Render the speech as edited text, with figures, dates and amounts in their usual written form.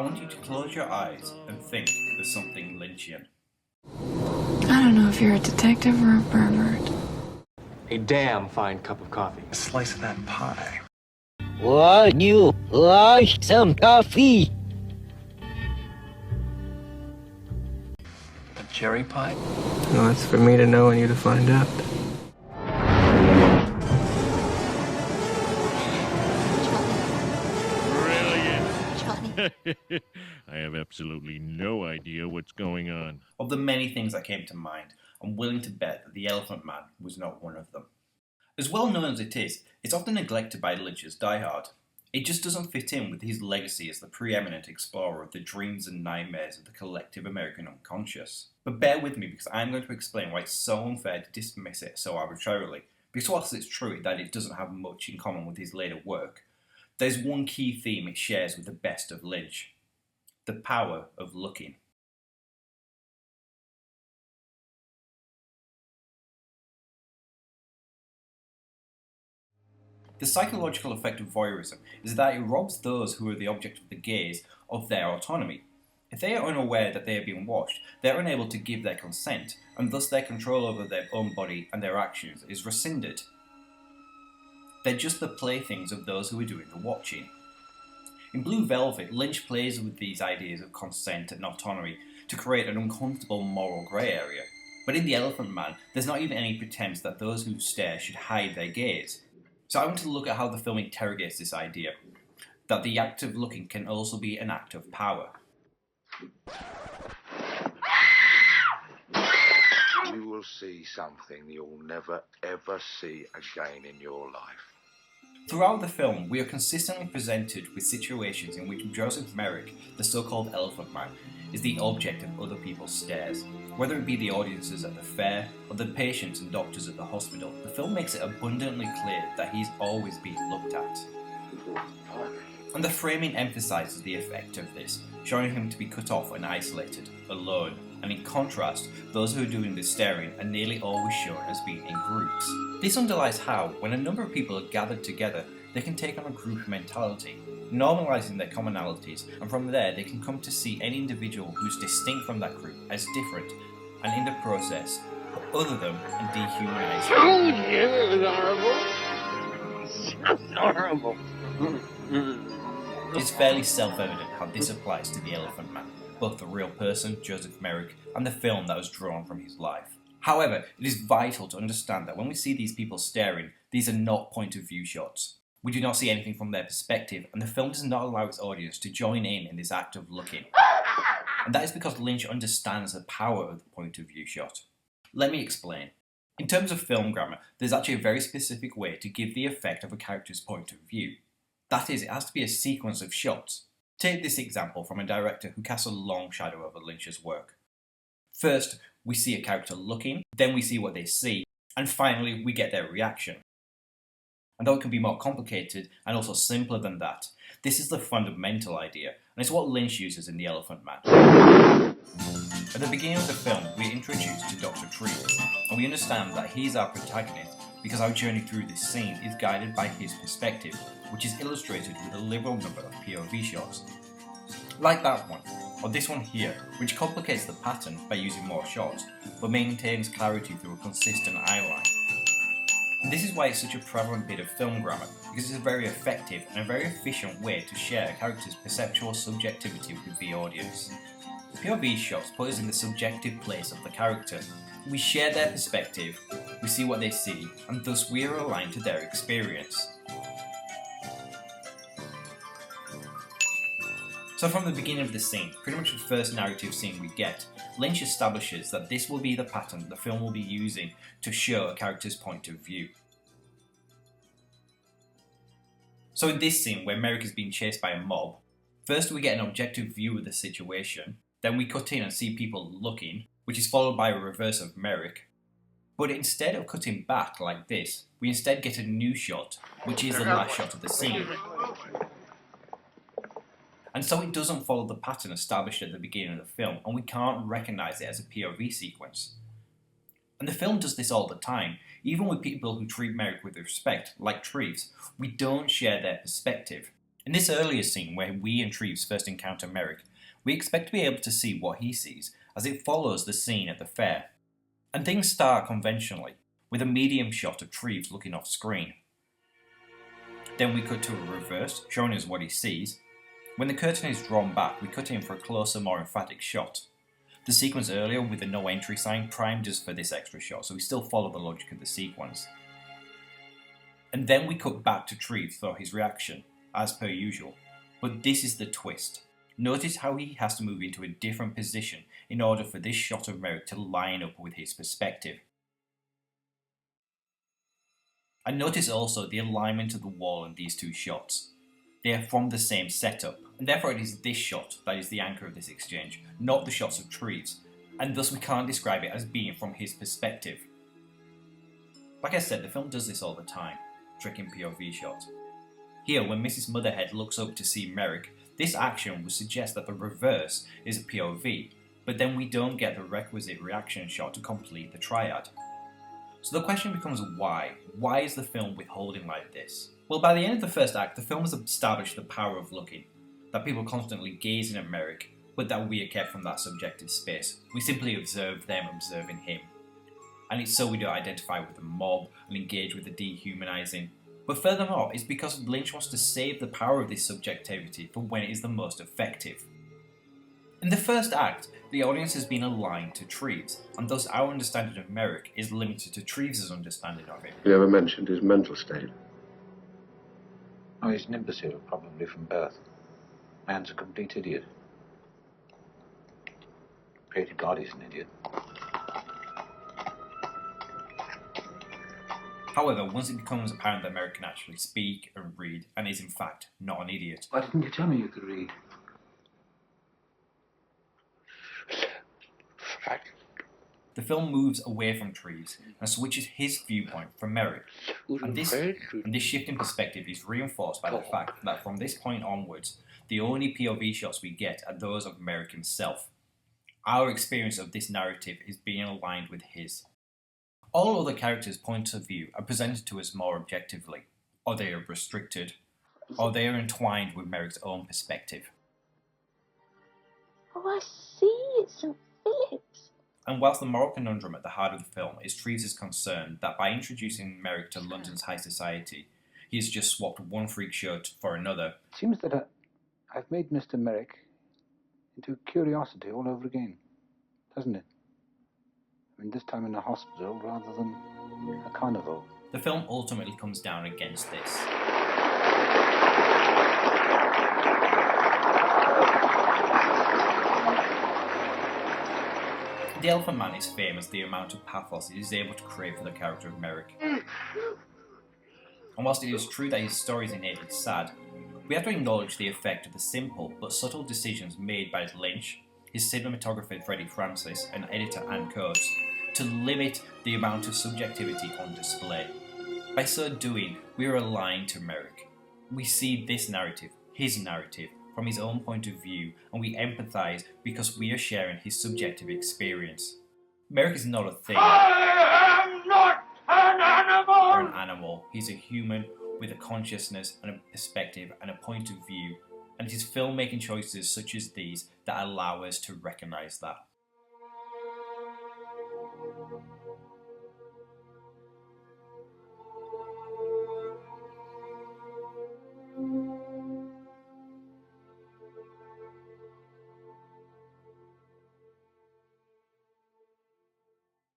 want you to close your eyes and think there's something Lynchian. I don't know if you're a detective or a pervert. A damn fine cup of coffee. A slice of that pie. Want you like some coffee? A cherry pie? No, it's for me to know and you to find out. I have absolutely no idea what's going on. Of the many things that came to mind, I'm willing to bet that the Elephant Man was not one of them. As well known as it is, it's often neglected by Lynch's diehard. It just doesn't fit in with his legacy as the preeminent explorer of the dreams and nightmares of the collective American unconscious. But bear with me because I'm going to explain why it's so unfair to dismiss it so arbitrarily. Because whilst it's true that it doesn't have much in common with his later work, there's one key theme it shares with the best of Lynch: the power of looking. The psychological effect of voyeurism is that it robs those who are the object of the gaze of their autonomy. If they are unaware that they are being watched, they are unable to give their consent, and thus their control over their own body and their actions is rescinded. They're just the playthings of those who are doing the watching. In Blue Velvet, Lynch plays with these ideas of consent and autonomy to create an uncomfortable moral grey area. But in The Elephant Man, there's not even any pretense that those who stare should hide their gaze. So I want to look at how the film interrogates this idea, that the act of looking can also be an act of power. You will see something you'll never ever see again in your life. Throughout the film, we are consistently presented with situations in which Joseph Merrick, the so-called Elephant Man, is the object of other people's stares. Whether it be the audiences at the fair or the patients and doctors at the hospital, the film makes it abundantly clear that he's always being looked at. And the framing emphasises the effect of this, showing him to be cut off and isolated, alone, and in contrast, those who are doing the staring are nearly always shown as being in groups. This underlies how, when a number of people are gathered together, they can take on a group mentality, normalising their commonalities, and from there they can come to see any individual who's distinct from that group as different, and in the process, put other them and dehumanise them. Oh, yeah, it's horrible. It's horrible. It's fairly self-evident how this applies to the Elephant Man, both the real person, Joseph Merrick, and the film that was drawn from his life. However, it is vital to understand that when we see these people staring, these are not point-of-view shots. We do not see anything from their perspective, and the film does not allow its audience to join in this act of looking. And that is because Lynch understands the power of the point-of-view shot. Let me explain. In terms of film grammar, there's actually a very specific way to give the effect of a character's point of view. That is, it has to be a sequence of shots. Take this example from a director who casts a long shadow over Lynch's work. First, we see a character looking, then we see what they see, and finally we get their reaction. And though it can be more complicated and also simpler than that, this is the fundamental idea, and it's what Lynch uses in The Elephant Man. At the beginning of the film, we're introduced to Dr. Treves, and we understand that he's our protagonist because our journey through this scene is guided by his perspective, which is illustrated with a liberal number of POV shots. Like that one, or this one here, which complicates the pattern by using more shots, but maintains clarity through a consistent eyeline. And this is why it's such a prevalent bit of film grammar, because it's a very effective and a very efficient way to share a character's perceptual subjectivity with the audience. POV shots put us in the subjective place of the character. We share their perspective, we see what they see, and thus we are aligned to their experience. So from the beginning of the scene, pretty much the first narrative scene we get, Lynch establishes that this will be the pattern the film will be using to show a character's point of view. So in this scene, where Merrick is being chased by a mob, first we get an objective view of the situation, then we cut in and see people looking, which is followed by a reverse of Merrick. But instead of cutting back like this, we instead get a new shot, which is the last shot of the scene. And so it doesn't follow the pattern established at the beginning of the film, and we can't recognise it as a POV sequence. And the film does this all the time. Even with people who treat Merrick with respect, like Treves, we don't share their perspective. In this earlier scene where we and Treves first encounter Merrick, we expect to be able to see what he sees as it follows the scene at the fair. And things start conventionally, with a medium shot of Treves looking off screen. Then we cut to a reverse, showing us what he sees. When the curtain is drawn back, we cut in for a closer, more emphatic shot. The sequence earlier with the no entry sign primed us for this extra shot, so we still follow the logic of the sequence. And then we cut back to Treves for his reaction, as per usual. But this is the twist. Notice how he has to move into a different position in order for this shot of Merrick to line up with his perspective. And notice also the alignment of the wall in these two shots. They are from the same setup, and therefore it is this shot that is the anchor of this exchange, not the shots of Treves, and thus we can't describe it as being from his perspective. Like I said, the film does this all the time, tricking POV shots. Here, when Mrs. Motherhead looks up to see Merrick, this action would suggest that the reverse is a POV, but then we don't get the requisite reaction shot to complete the triad. So the question becomes why? Why is the film withholding like this? Well, by the end of the first act, the film has established the power of looking, that people constantly gazing at Merrick, but that we are kept from that subjective space. We simply observe them observing him. And it's so we don't identify with the mob and engage with the dehumanising. But furthermore, it's because Lynch wants to save the power of this subjectivity for when it is the most effective. In the first act, the audience has been aligned to Treves, and thus our understanding of Merrick is limited to Treves' understanding of him. You ever mentioned his mental state? Oh, he's an imbecile, probably from birth. Man's a complete idiot. Created God, he's an idiot. However, once it becomes apparent that Merrick can actually speak and read, and is in fact not an idiot. Why didn't you tell me you could read? The film moves away from Treves and switches his viewpoint from Merrick. And this shift in perspective is reinforced by the fact that from this point onwards, the only POV shots we get are those of Merrick himself. Our experience of this narrative is being aligned with his. All other characters' points of view are presented to us more objectively, or they are restricted, or they are entwined with Merrick's own perspective. Oh, I see, it's St. Philip's. And whilst the moral conundrum at the heart of the film is Treves' concern that by introducing Merrick to London's high society, he has just swapped one freak show for another. It seems that I've made Mr. Merrick into a curiosity all over again, doesn't it? I mean, this time in a hospital rather than a carnival. The film ultimately comes down against this. The Elephant Man is famous for the amount of pathos it is able to create for the character of Merrick. And whilst it is true that his story is innately sad, we have to acknowledge the effect of the simple but subtle decisions made by Lynch, his cinematographer Freddie Francis, and editor Ann Coates, to limit the amount of subjectivity on display. By so doing, we are aligned to Merrick. We see this narrative, his narrative, from his own point of view, and we empathise because we are sharing his subjective experience. Merrick is not a thing. I am not an animal! Or an animal. He's a human with a consciousness and a perspective and a point of view, and it is filmmaking choices such as these that allow us to recognise that.